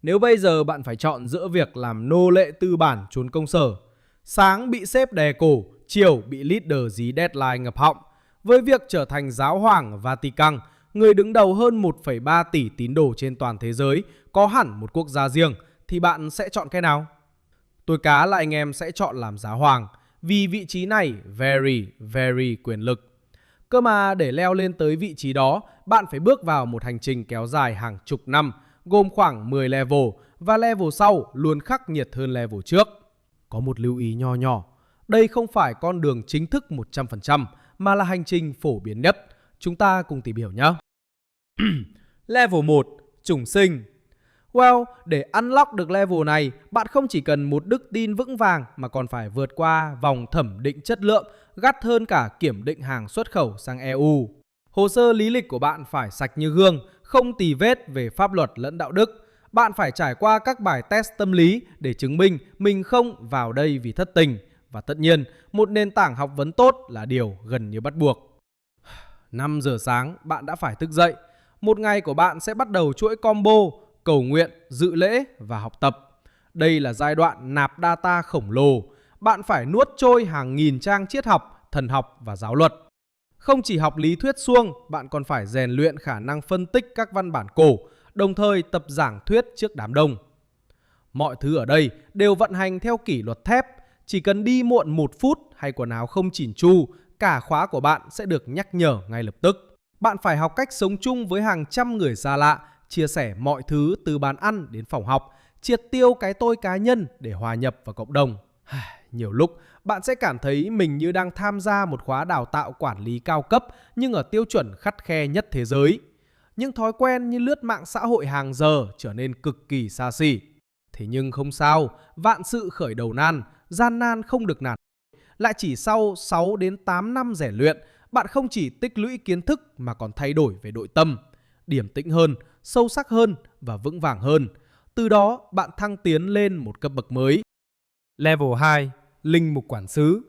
Nếu bây giờ bạn phải chọn giữa việc làm nô lệ tư bản trốn công sở, sáng bị sếp đè cổ, chiều bị leader dí deadline ngập họng, với việc trở thành giáo hoàng Vatican, người đứng đầu hơn 1,3 tỷ tín đồ trên toàn thế giới, có hẳn một quốc gia riêng, thì bạn sẽ chọn cái nào? Tôi cá là anh em sẽ chọn làm giáo hoàng, vì vị trí này very quyền lực. Cơ mà để leo lên tới vị trí đó, bạn phải bước vào một hành trình kéo dài hàng chục năm, gồm khoảng 10 level, và level sau luôn khắc nghiệt hơn level trước. Có một lưu ý nho nhỏ, đây không phải con đường chính thức 100%, mà là hành trình phổ biến nhất. Chúng ta cùng tìm hiểu nhé. Level 1. Chủng sinh. Well, để unlock được level này, bạn không chỉ cần một đức tin vững vàng mà còn phải vượt qua vòng thẩm định chất lượng gắt hơn cả kiểm định hàng xuất khẩu sang EU. Hồ sơ lý lịch của bạn phải sạch như gương, không tì vết về pháp luật lẫn đạo đức. Bạn phải trải qua các bài test tâm lý để chứng minh mình không vào đây vì thất tình. Và tất nhiên, một nền tảng học vấn tốt là điều gần như bắt buộc. 5 giờ sáng, bạn đã phải thức dậy. Một ngày của bạn sẽ bắt đầu chuỗi combo cầu nguyện, dự lễ và học tập. Đây là giai đoạn nạp data khổng lồ. Bạn phải nuốt trôi hàng nghìn trang triết học, thần học và giáo luật. Không chỉ học lý thuyết suông, bạn còn phải rèn luyện khả năng phân tích các văn bản cổ, đồng thời tập giảng thuyết trước đám đông. Mọi thứ ở đây đều vận hành theo kỷ luật thép. Chỉ cần đi muộn 1 phút hay quần áo không chỉn chu, cả khóa của bạn sẽ được nhắc nhở ngay lập tức. Bạn phải học cách sống chung với hàng trăm người xa lạ, chia sẻ mọi thứ từ bàn ăn đến phòng học, triệt tiêu cái tôi cá nhân để hòa nhập vào cộng đồng. Nhiều lúc bạn sẽ cảm thấy mình như đang tham gia một khóa đào tạo quản lý cao cấp nhưng ở tiêu chuẩn khắt khe nhất thế giới. Những thói quen như lướt mạng xã hội hàng giờ trở nên cực kỳ xa xỉ. Thế nhưng không sao, vạn sự khởi đầu nan, gian nan không được nản. Lại chỉ sau 6 đến 8 năm rèn luyện, bạn không chỉ tích lũy kiến thức mà còn thay đổi về nội tâm, điềm tĩnh hơn, sâu sắc hơn và vững vàng hơn. Từ đó bạn thăng tiến lên một cấp bậc mới. Level 2. Linh mục quản xứ.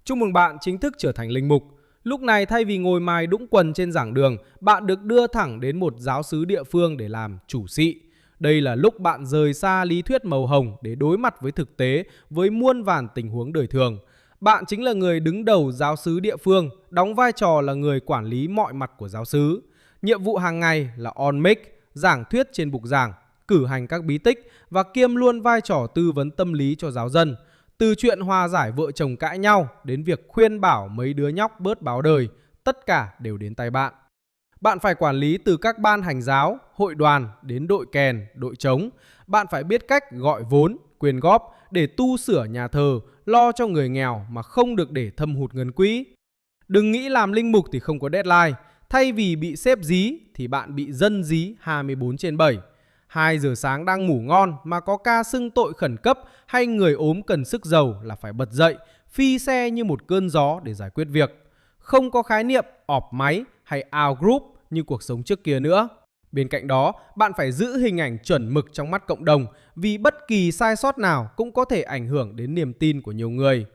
Chúc mừng bạn chính thức trở thành linh mục. Lúc này thay vì ngồi mài đũng quần trên giảng đường, bạn được đưa thẳng đến một giáo xứ địa phương để làm chủ sĩ. Đây là lúc bạn rời xa lý thuyết màu hồng để đối mặt với thực tế, với muôn vàn tình huống đời thường. Bạn chính là người đứng đầu giáo xứ địa phương, đóng vai trò là người quản lý mọi mặt của giáo xứ. Nhiệm vụ hàng ngày là on mic, giảng thuyết trên bục giảng, cử hành các bí tích và kiêm luôn vai trò tư vấn tâm lý cho giáo dân. Từ chuyện hòa giải vợ chồng cãi nhau đến việc khuyên bảo mấy đứa nhóc bớt báo đời, tất cả đều đến tay bạn. Bạn phải quản lý từ các ban hành giáo, hội đoàn đến đội kèn, đội trống. Bạn phải biết cách gọi vốn, quyên góp để tu sửa nhà thờ, lo cho người nghèo mà không được để thâm hụt ngân quỹ. Đừng nghĩ làm linh mục thì không có deadline. Thay vì bị sếp dí thì bạn bị dân dí 24/7. 2 giờ sáng đang ngủ ngon mà có ca xưng tội khẩn cấp hay người ốm cần sức dầu là phải bật dậy, phi xe như một cơn gió để giải quyết việc. Không có khái niệm ọp máy hay out group như cuộc sống trước kia nữa. Bên cạnh đó, bạn phải giữ hình ảnh chuẩn mực trong mắt cộng đồng, vì bất kỳ sai sót nào cũng có thể ảnh hưởng đến niềm tin của nhiều người.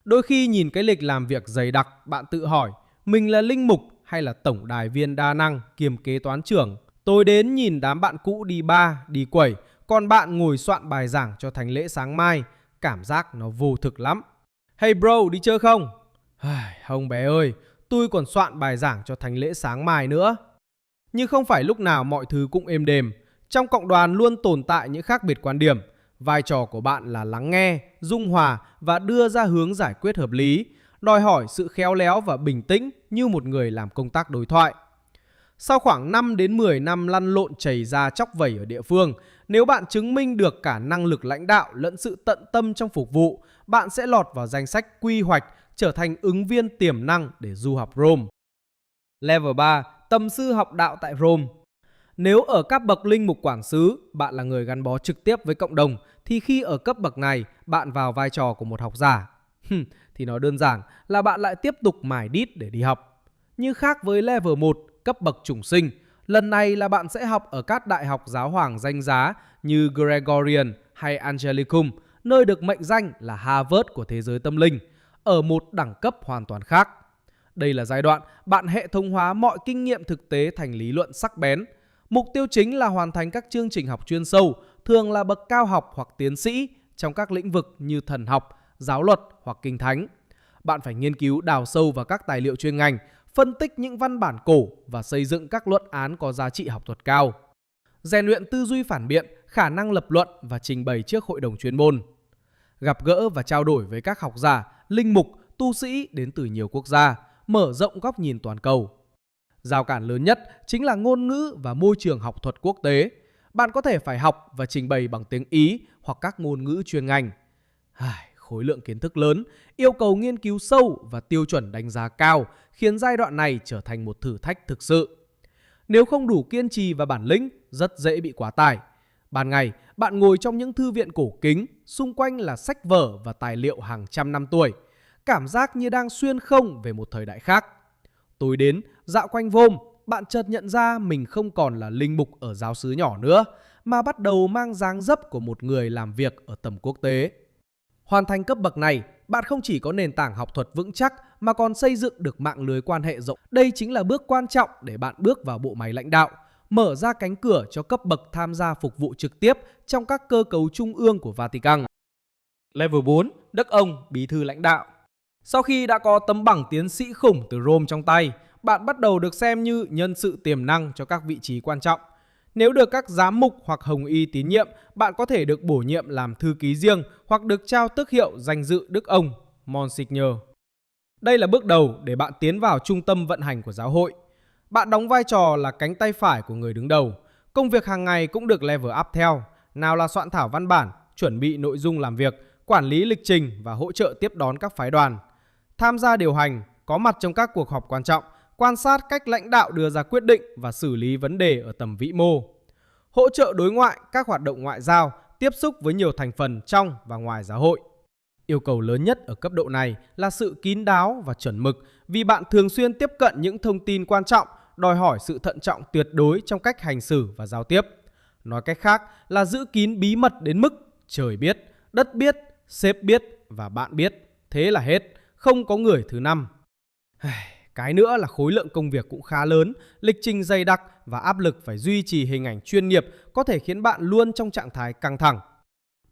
Đôi khi nhìn cái lịch làm việc dày đặc, bạn tự hỏi, mình là linh mục hay là tổng đài viên đa năng kiêm kế toán trưởng? Tôi đến nhìn đám bạn cũ đi bar, đi quẩy, còn bạn ngồi soạn bài giảng cho thánh lễ sáng mai. Cảm giác nó vô thực lắm. Hey bro, đi chơi không? Không bé ơi, tôi còn soạn bài giảng cho thánh lễ sáng mai nữa. Nhưng không phải lúc nào mọi thứ cũng êm đềm. Trong cộng đoàn luôn tồn tại những khác biệt quan điểm. Vai trò của bạn là lắng nghe, dung hòa và đưa ra hướng giải quyết hợp lý, đòi hỏi sự khéo léo và bình tĩnh như một người làm công tác đối thoại. Sau khoảng 5 đến 10 năm lăn lộn chảy ra chóc vẩy ở địa phương, nếu bạn chứng minh được cả năng lực lãnh đạo lẫn sự tận tâm trong phục vụ, bạn sẽ lọt vào danh sách quy hoạch trở thành ứng viên tiềm năng để du học Rome. Level 3. Tầm sư học đạo tại Rome. Nếu ở các bậc linh mục quản xứ, bạn là người gắn bó trực tiếp với cộng đồng, thì khi ở cấp bậc này, bạn vào vai trò của một học giả. Thì nói đơn giản là bạn lại tiếp tục mài đít để đi học. Nhưng khác với level 1, cấp bậc chủng sinh, lần này là bạn sẽ học ở các đại học giáo hoàng danh giá như Gregorian hay Angelicum, nơi được mệnh danh là Harvard của thế giới tâm linh, ở một đẳng cấp hoàn toàn khác. Đây là giai đoạn bạn hệ thống hóa mọi kinh nghiệm thực tế thành lý luận sắc bén. Mục tiêu chính là hoàn thành các chương trình học chuyên sâu, thường là bậc cao học hoặc tiến sĩ trong các lĩnh vực như thần học, giáo luật hoặc kinh thánh. Bạn phải nghiên cứu đào sâu vào các tài liệu chuyên ngành, phân tích những văn bản cổ và xây dựng các luận án có giá trị học thuật cao. Rèn luyện tư duy phản biện, khả năng lập luận và trình bày trước hội đồng chuyên môn. Gặp gỡ và trao đổi với các học giả, linh mục, tu sĩ đến từ nhiều quốc gia, mở rộng góc nhìn toàn cầu. Rào cản lớn nhất chính là ngôn ngữ và môi trường học thuật quốc tế. Bạn có thể phải học và trình bày bằng tiếng Ý hoặc các ngôn ngữ chuyên ngành. Khối lượng kiến thức lớn, yêu cầu nghiên cứu sâu và tiêu chuẩn đánh giá cao khiến giai đoạn này trở thành một thử thách thực sự. Nếu không đủ kiên trì và bản lĩnh, rất dễ bị quá tải. Ban ngày, bạn ngồi trong những thư viện cổ kính, xung quanh là sách vở và tài liệu hàng trăm năm tuổi. Cảm giác như đang xuyên không về một thời đại khác. Tối đến, dạo quanh Vôm, bạn chợt nhận ra mình không còn là linh mục ở giáo xứ nhỏ nữa, mà bắt đầu mang dáng dấp của một người làm việc ở tầm quốc tế. Hoàn thành cấp bậc này, bạn không chỉ có nền tảng học thuật vững chắc mà còn xây dựng được mạng lưới quan hệ rộng. Đây chính là bước quan trọng để bạn bước vào bộ máy lãnh đạo, mở ra cánh cửa cho cấp bậc tham gia phục vụ trực tiếp trong các cơ cấu trung ương của Vatican. Level 4, Đức ông bí thư lãnh đạo. Sau khi đã có tấm bằng tiến sĩ khủng từ Rome trong tay, bạn bắt đầu được xem như nhân sự tiềm năng cho các vị trí quan trọng. Nếu được các giám mục hoặc hồng y tín nhiệm, bạn có thể được bổ nhiệm làm thư ký riêng hoặc được trao tước hiệu danh dự Đức ông, Monsignor. Đây là bước đầu để bạn tiến vào trung tâm vận hành của giáo hội. Bạn đóng vai trò là cánh tay phải của người đứng đầu. Công việc hàng ngày cũng được level up theo. Nào là soạn thảo văn bản, chuẩn bị nội dung làm việc, quản lý lịch trình và hỗ trợ tiếp đón các phái đoàn. Tham gia điều hành, có mặt trong các cuộc họp quan trọng, quan sát cách lãnh đạo đưa ra quyết định và xử lý vấn đề ở tầm vĩ mô. Hỗ trợ đối ngoại, các hoạt động ngoại giao, tiếp xúc với nhiều thành phần trong và ngoài giáo hội. Yêu cầu lớn nhất ở cấp độ này là sự kín đáo và chuẩn mực, vì bạn thường xuyên tiếp cận những thông tin quan trọng, đòi hỏi sự thận trọng tuyệt đối trong cách hành xử và giao tiếp. Nói cách khác là giữ kín bí mật đến mức trời biết, đất biết, sếp biết và bạn biết. Thế là hết, không có người thứ năm. Cái nữa là khối lượng công việc cũng khá lớn, lịch trình dày đặc và áp lực phải duy trì hình ảnh chuyên nghiệp có thể khiến bạn luôn trong trạng thái căng thẳng.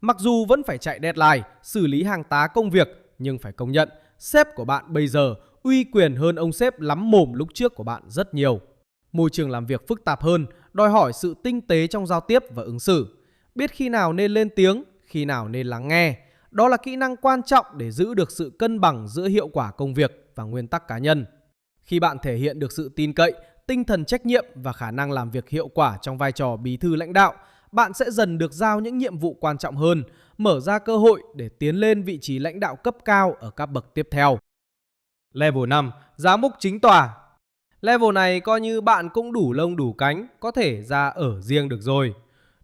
Mặc dù vẫn phải chạy deadline, xử lý hàng tá công việc, nhưng phải công nhận, sếp của bạn bây giờ uy quyền hơn ông sếp lắm mồm lúc trước của bạn rất nhiều. Môi trường làm việc phức tạp hơn, đòi hỏi sự tinh tế trong giao tiếp và ứng xử. Biết khi nào nên lên tiếng, khi nào nên lắng nghe. Đó là kỹ năng quan trọng để giữ được sự cân bằng giữa hiệu quả công việc và nguyên tắc cá nhân. Khi bạn thể hiện được sự tin cậy, tinh thần trách nhiệm và khả năng làm việc hiệu quả trong vai trò bí thư lãnh đạo, bạn sẽ dần được giao những nhiệm vụ quan trọng hơn, mở ra cơ hội để tiến lên vị trí lãnh đạo cấp cao ở các bậc tiếp theo. Level 5, giám mục chính tòa. Level này coi như bạn cũng đủ lông đủ cánh, có thể ra ở riêng được rồi.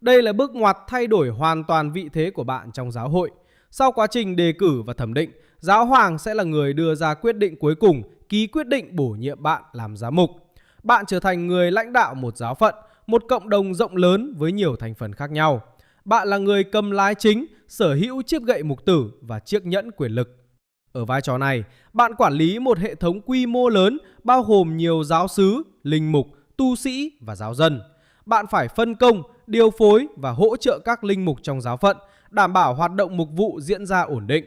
Đây là bước ngoặt thay đổi hoàn toàn vị thế của bạn trong giáo hội. Sau quá trình đề cử và thẩm định, giáo hoàng sẽ là người đưa ra quyết định cuối cùng, ký quyết định bổ nhiệm bạn làm giám mục. Bạn trở thành người lãnh đạo một giáo phận, một cộng đồng rộng lớn với nhiều thành phần khác nhau. Bạn là người cầm lái chính, sở hữu chiếc gậy mục tử và chiếc nhẫn quyền lực. Ở vai trò này, bạn quản lý một hệ thống quy mô lớn bao gồm nhiều giáo xứ, linh mục, tu sĩ và giáo dân. Bạn phải phân công, điều phối và hỗ trợ các linh mục trong giáo phận, đảm bảo hoạt động mục vụ diễn ra ổn định.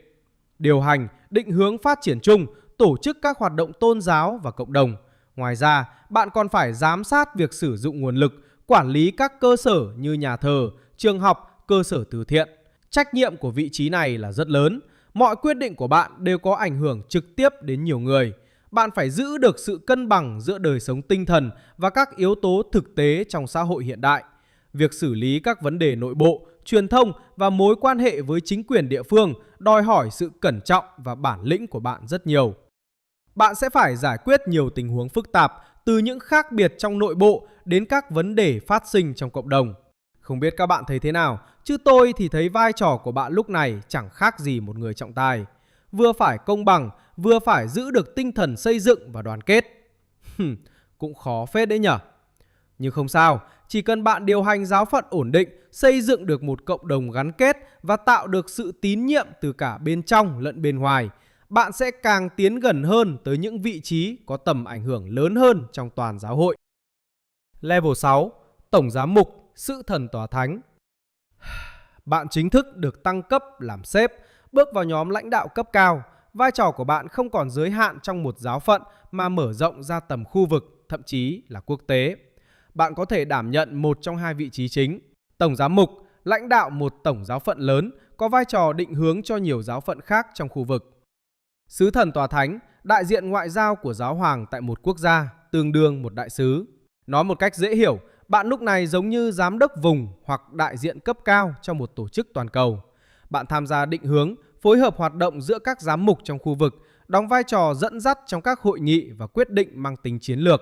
Điều hành, định hướng phát triển chung, tổ chức các hoạt động tôn giáo và cộng đồng. Ngoài ra, bạn còn phải giám sát việc sử dụng nguồn lực, quản lý các cơ sở như nhà thờ, trường học, cơ sở từ thiện. Trách nhiệm của vị trí này là rất lớn. Mọi quyết định của bạn đều có ảnh hưởng trực tiếp đến nhiều người. Bạn phải giữ được sự cân bằng giữa đời sống tinh thần và các yếu tố thực tế trong xã hội hiện đại. Việc xử lý các vấn đề nội bộ, truyền thông và mối quan hệ với chính quyền địa phương đòi hỏi sự cẩn trọng và bản lĩnh của bạn rất nhiều. Bạn sẽ phải giải quyết nhiều tình huống phức tạp, từ những khác biệt trong nội bộ đến các vấn đề phát sinh trong cộng đồng. Không biết các bạn thấy thế nào, chứ tôi thì thấy vai trò của bạn lúc này chẳng khác gì một người trọng tài. Vừa phải công bằng, vừa phải giữ được tinh thần xây dựng và đoàn kết. Cũng khó phết đấy nhở. Nhưng không sao, chỉ cần bạn điều hành giáo phận ổn định, xây dựng được một cộng đồng gắn kết và tạo được sự tín nhiệm từ cả bên trong lẫn bên ngoài, bạn sẽ càng tiến gần hơn tới những vị trí có tầm ảnh hưởng lớn hơn trong toàn giáo hội. Level 6, tổng giám mục, sứ thần tòa thánh. Bạn chính thức được tăng cấp làm sếp, bước vào nhóm lãnh đạo cấp cao. Vai trò của bạn không còn giới hạn trong một giáo phận mà mở rộng ra tầm khu vực, thậm chí là quốc tế. Bạn có thể đảm nhận một trong hai vị trí chính. Tổng giám mục, lãnh đạo một tổng giáo phận lớn, có vai trò định hướng cho nhiều giáo phận khác trong khu vực. Sứ thần tòa thánh, đại diện ngoại giao của giáo hoàng tại một quốc gia, tương đương một đại sứ. Nói một cách dễ hiểu, bạn lúc này giống như giám đốc vùng hoặc đại diện cấp cao trong một tổ chức toàn cầu. Bạn tham gia định hướng, phối hợp hoạt động giữa các giám mục trong khu vực, đóng vai trò dẫn dắt trong các hội nghị và quyết định mang tính chiến lược.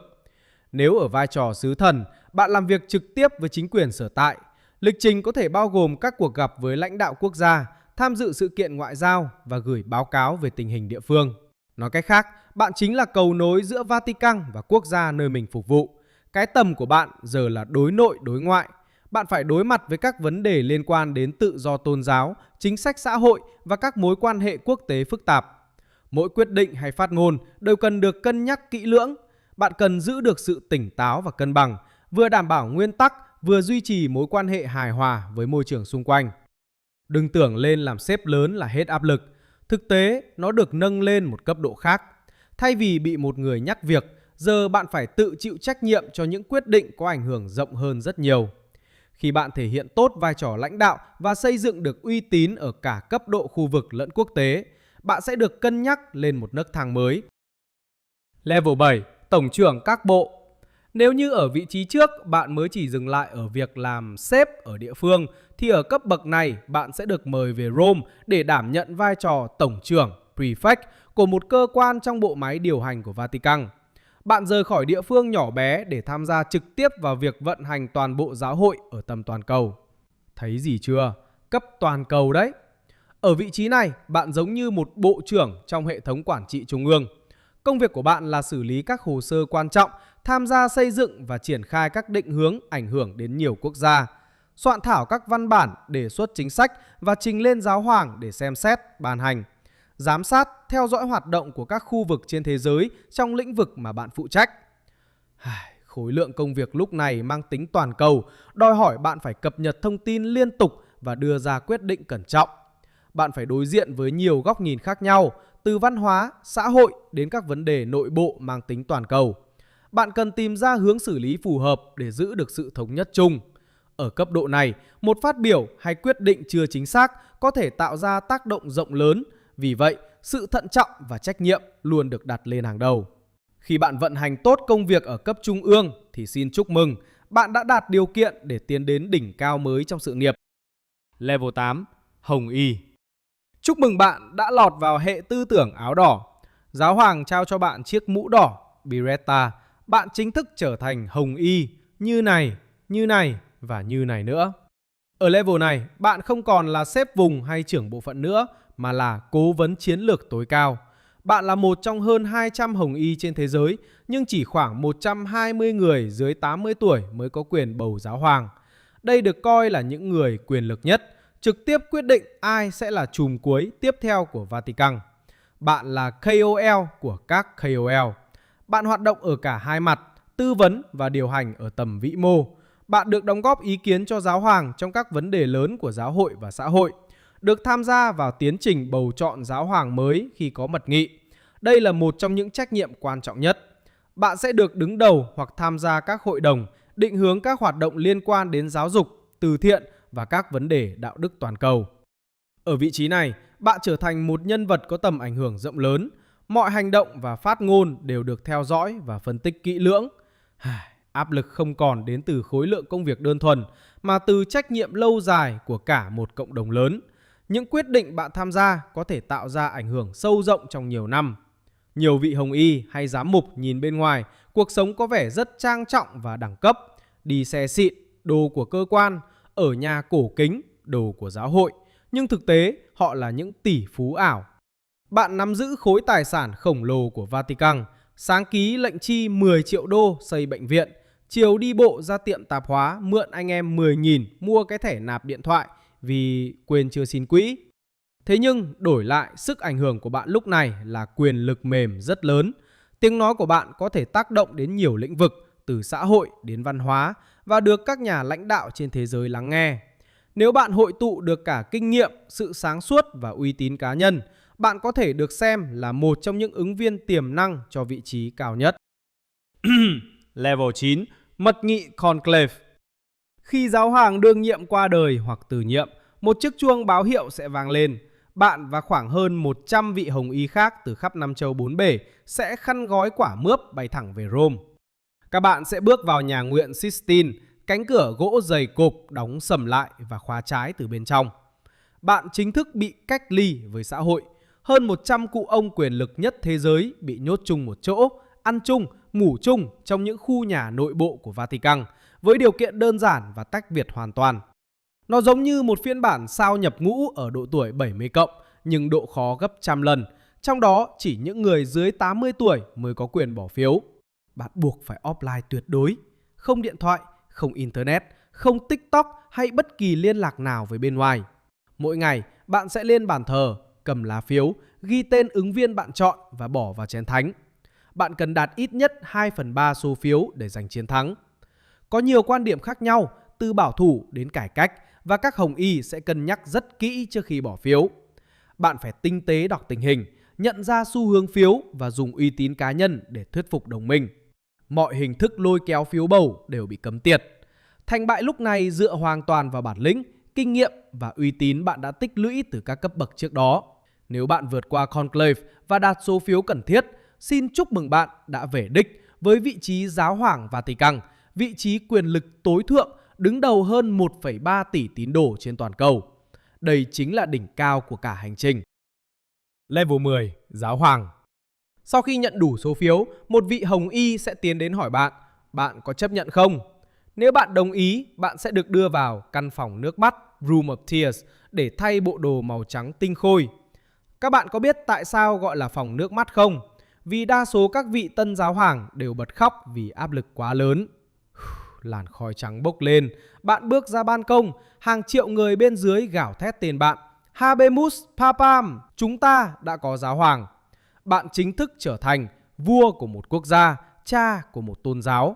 Nếu ở vai trò sứ thần, bạn làm việc trực tiếp với chính quyền sở tại. Lịch trình có thể bao gồm các cuộc gặp với lãnh đạo quốc gia, tham dự sự kiện ngoại giao và gửi báo cáo về tình hình địa phương. Nói cách khác, bạn chính là cầu nối giữa Vatican và quốc gia nơi mình phục vụ. Cái tầm của bạn giờ là đối nội đối ngoại. Bạn phải đối mặt với các vấn đề liên quan đến tự do tôn giáo, chính sách xã hội và các mối quan hệ quốc tế phức tạp. Mỗi quyết định hay phát ngôn đều cần được cân nhắc kỹ lưỡng. Bạn cần giữ được sự tỉnh táo và cân bằng, vừa đảm bảo nguyên tắc, vừa duy trì mối quan hệ hài hòa với môi trường xung quanh. Đừng tưởng lên làm sếp lớn là hết áp lực. Thực tế, nó được nâng lên một cấp độ khác. Thay vì bị một người nhắc việc, giờ bạn phải tự chịu trách nhiệm cho những quyết định có ảnh hưởng rộng hơn rất nhiều. Khi bạn thể hiện tốt vai trò lãnh đạo và xây dựng được uy tín ở cả cấp độ khu vực lẫn quốc tế, bạn sẽ được cân nhắc lên một nấc thang mới. Level 7. Tổng trưởng các bộ. Nếu như ở vị trí trước bạn mới chỉ dừng lại ở việc làm sếp ở địa phương, thì ở cấp bậc này bạn sẽ được mời về Rome để đảm nhận vai trò tổng trưởng, prefect của một cơ quan trong bộ máy điều hành của Vatican. Bạn rời khỏi địa phương nhỏ bé để tham gia trực tiếp vào việc vận hành toàn bộ giáo hội ở tầm toàn cầu. Thấy gì chưa? Cấp toàn cầu đấy. Ở vị trí này, bạn giống như một bộ trưởng trong hệ thống quản trị trung ương. Công việc của bạn là xử lý các hồ sơ quan trọng, tham gia xây dựng và triển khai các định hướng ảnh hưởng đến nhiều quốc gia, soạn thảo các văn bản, đề xuất chính sách và trình lên giáo hoàng để xem xét, ban hành, giám sát, theo dõi hoạt động của các khu vực trên thế giới trong lĩnh vực mà bạn phụ trách. Khối lượng công việc lúc này mang tính toàn cầu, đòi hỏi bạn phải cập nhật thông tin liên tục và đưa ra quyết định cẩn trọng. Bạn phải đối diện với nhiều góc nhìn khác nhau, từ văn hóa, xã hội đến các vấn đề nội bộ mang tính toàn cầu. Bạn cần tìm ra hướng xử lý phù hợp để giữ được sự thống nhất chung. Ở cấp độ này, một phát biểu hay quyết định chưa chính xác có thể tạo ra tác động rộng lớn. Vì vậy, sự thận trọng và trách nhiệm luôn được đặt lên hàng đầu. Khi bạn vận hành tốt công việc ở cấp trung ương thì xin chúc mừng, bạn đã đạt điều kiện để tiến đến đỉnh cao mới trong sự nghiệp. Level 8. Hồng Y. Chúc mừng bạn đã lọt vào hệ tư tưởng áo đỏ. Giáo hoàng trao cho bạn chiếc mũ đỏ, Biretta. Bạn chính thức trở thành Hồng Y, như này và như này nữa. Ở level này, bạn không còn là sếp vùng hay trưởng bộ phận nữa, mà là cố vấn chiến lược tối cao. Bạn là một trong hơn 200 Hồng Y trên thế giới, nhưng chỉ khoảng 120 người dưới 80 tuổi mới có quyền bầu giáo hoàng. Đây được coi là những người quyền lực nhất, trực tiếp quyết định ai sẽ là chùm cuối tiếp theo của Vatican. Bạn là KOL của các KOL. Bạn hoạt động ở cả hai mặt, tư vấn và điều hành ở tầm vĩ mô. Bạn được đóng góp ý kiến cho giáo hoàng trong các vấn đề lớn của giáo hội và xã hội. Được tham gia vào tiến trình bầu chọn giáo hoàng mới khi có mật nghị. Đây là một trong những trách nhiệm quan trọng nhất. Bạn sẽ được đứng đầu hoặc tham gia các hội đồng, định hướng các hoạt động liên quan đến giáo dục, từ thiện và các vấn đề đạo đức toàn cầu. Ở vị trí này, bạn trở thành một nhân vật có tầm ảnh hưởng rộng lớn. Mọi hành động và phát ngôn đều được theo dõi và phân tích kỹ lưỡng. Áp lực không còn đến từ khối lượng công việc đơn thuần, mà từ trách nhiệm lâu dài của cả một cộng đồng lớn. Những quyết định bạn tham gia có thể tạo ra ảnh hưởng sâu rộng trong nhiều năm. Nhiều vị Hồng Y hay giám mục nhìn bên ngoài, cuộc sống có vẻ rất trang trọng và đẳng cấp. Đi xe xịn, đồ của cơ quan, ở nhà cổ kính, đồ của giáo hội. Nhưng thực tế, họ là những tỷ phú ảo. Bạn nắm giữ khối tài sản khổng lồ của Vatican, sáng ký lệnh chi 10 triệu đô xây bệnh viện, chiều đi bộ ra tiệm tạp hóa mượn anh em 10.000 mua cái thẻ nạp điện thoại vì quên chưa xin quỹ. Thế nhưng đổi lại, sức ảnh hưởng của bạn lúc này là quyền lực mềm rất lớn. Tiếng nói của bạn có thể tác động đến nhiều lĩnh vực, từ xã hội đến văn hóa và được các nhà lãnh đạo trên thế giới lắng nghe. Nếu bạn hội tụ được cả kinh nghiệm, sự sáng suốt và uy tín cá nhân, bạn có thể được xem là một trong những ứng viên tiềm năng cho vị trí cao nhất. Level 9. Mật nghị Conclave. Khi giáo hoàng đương nhiệm qua đời hoặc từ nhiệm, một chiếc chuông báo hiệu sẽ vang lên. Bạn và khoảng hơn 100 vị hồng y khác từ khắp năm châu bốn bể sẽ khăn gói quả mướp bay thẳng về Rome. Các bạn sẽ bước vào nhà nguyện Sistine, cánh cửa gỗ dày cộp đóng sầm lại và khóa trái từ bên trong. Bạn chính thức bị cách ly với xã hội. Hơn 100 cụ ông quyền lực nhất thế giới bị nhốt chung một chỗ, ăn chung, ngủ chung trong những khu nhà nội bộ của Vatican, với điều kiện đơn giản và tách biệt hoàn toàn. Nó giống như một phiên bản sao nhập ngũ ở độ tuổi 70 cộng, nhưng độ khó gấp trăm lần. Trong đó chỉ những người dưới 80 tuổi mới có quyền bỏ phiếu. Bạn buộc phải offline tuyệt đối. Không điện thoại, không internet, không TikTok hay bất kỳ liên lạc nào với bên ngoài. Mỗi ngày, bạn sẽ lên bàn thờ, cầm lá phiếu, ghi tên ứng viên bạn chọn và bỏ vào chén thánh. Bạn cần đạt ít nhất 2/3 số phiếu để giành chiến thắng. Có nhiều quan điểm khác nhau, từ bảo thủ đến cải cách, và các hồng y sẽ cân nhắc rất kỹ trước khi bỏ phiếu. Bạn phải tinh tế đọc tình hình, nhận ra xu hướng phiếu và dùng uy tín cá nhân để thuyết phục đồng minh. Mọi hình thức lôi kéo phiếu bầu đều bị cấm tiệt. Thành bại lúc này dựa hoàn toàn vào bản lĩnh, kinh nghiệm và uy tín bạn đã tích lũy từ các cấp bậc trước đó. Nếu bạn vượt qua conclave và đạt số phiếu cần thiết, xin chúc mừng bạn đã về đích với vị trí giáo hoàng Vatican, vị trí quyền lực tối thượng đứng đầu hơn 1,3 tỷ tín đồ trên toàn cầu. Đây chính là đỉnh cao của cả hành trình. Level 10. Giáo hoàng. Sau khi nhận đủ số phiếu, một vị hồng y sẽ tiến đến hỏi bạn, bạn có chấp nhận không? Nếu bạn đồng ý, bạn sẽ được đưa vào căn phòng nước mắt, Room of Tears, để thay bộ đồ màu trắng tinh khôi. Các bạn có biết tại sao gọi là phòng nước mắt không? Vì đa số các vị tân giáo hoàng đều bật khóc vì áp lực quá lớn. Làn khói trắng bốc lên, bạn bước ra ban công, hàng triệu người bên dưới gào thét tên bạn. Habemus Papam, chúng ta đã có giáo hoàng. Bạn chính thức trở thành vua của một quốc gia, cha của một tôn giáo.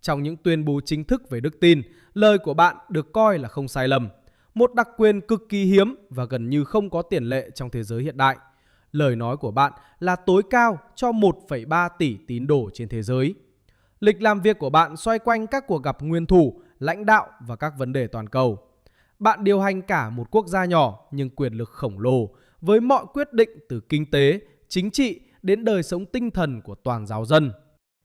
Trong những tuyên bố chính thức về đức tin, lời của bạn được coi là không sai lầm. Một đặc quyền cực kỳ hiếm và gần như không có tiền lệ trong thế giới hiện đại. Lời nói của bạn là tối cao cho 1,3 tỷ tín đồ trên thế giới. Lịch làm việc của bạn xoay quanh các cuộc gặp nguyên thủ, lãnh đạo và các vấn đề toàn cầu. Bạn điều hành cả một quốc gia nhỏ nhưng quyền lực khổng lồ, với mọi quyết định từ kinh tế, chính trị đến đời sống tinh thần của toàn giáo dân.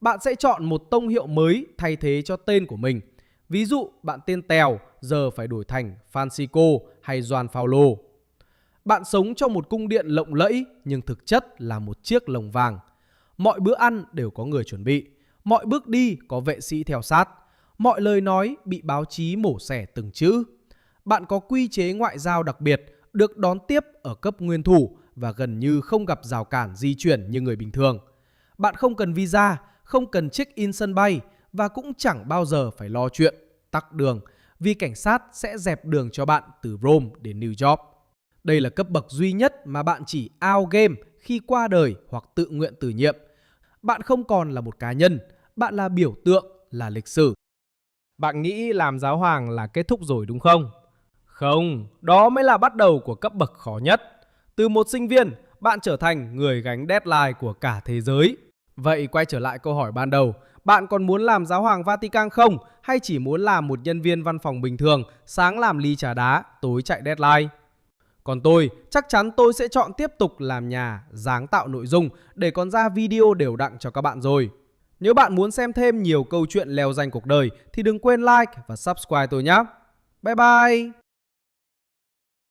Bạn sẽ chọn một tông hiệu mới thay thế cho tên của mình. Ví dụ bạn tên Tèo giờ phải đổi thành Francisco hay Gioan Paulo. Bạn sống trong một cung điện lộng lẫy nhưng thực chất là một chiếc lồng vàng. Mọi bữa ăn đều có người chuẩn bị. Mọi bước đi có vệ sĩ theo sát. Mọi lời nói bị báo chí mổ xẻ từng chữ. Bạn có quy chế ngoại giao đặc biệt, được đón tiếp ở cấp nguyên thủ và gần như không gặp rào cản di chuyển như người bình thường. Bạn không cần visa, không cần check-in sân bay và cũng chẳng bao giờ phải lo chuyện tắc đường vì cảnh sát sẽ dẹp đường cho bạn từ Rome đến New York. Đây là cấp bậc duy nhất mà bạn chỉ out game khi qua đời hoặc tự nguyện từ nhiệm. Bạn không còn là một cá nhân, bạn là biểu tượng, là lịch sử. Bạn nghĩ làm giáo hoàng là kết thúc rồi đúng không? Không, đó mới là bắt đầu của cấp bậc khó nhất. Từ một sinh viên, bạn trở thành người gánh deadline của cả thế giới. Vậy quay trở lại câu hỏi ban đầu, bạn còn muốn làm giáo hoàng Vatican không? Hay chỉ muốn làm một nhân viên văn phòng bình thường, sáng làm ly trà đá, tối chạy deadline? Còn tôi, chắc chắn tôi sẽ chọn tiếp tục làm nhà, sáng tạo nội dung để còn ra video đều đặn cho các bạn rồi. Nếu bạn muốn xem thêm nhiều câu chuyện leo danh cuộc đời thì đừng quên like và subscribe tôi nhé. Bye bye!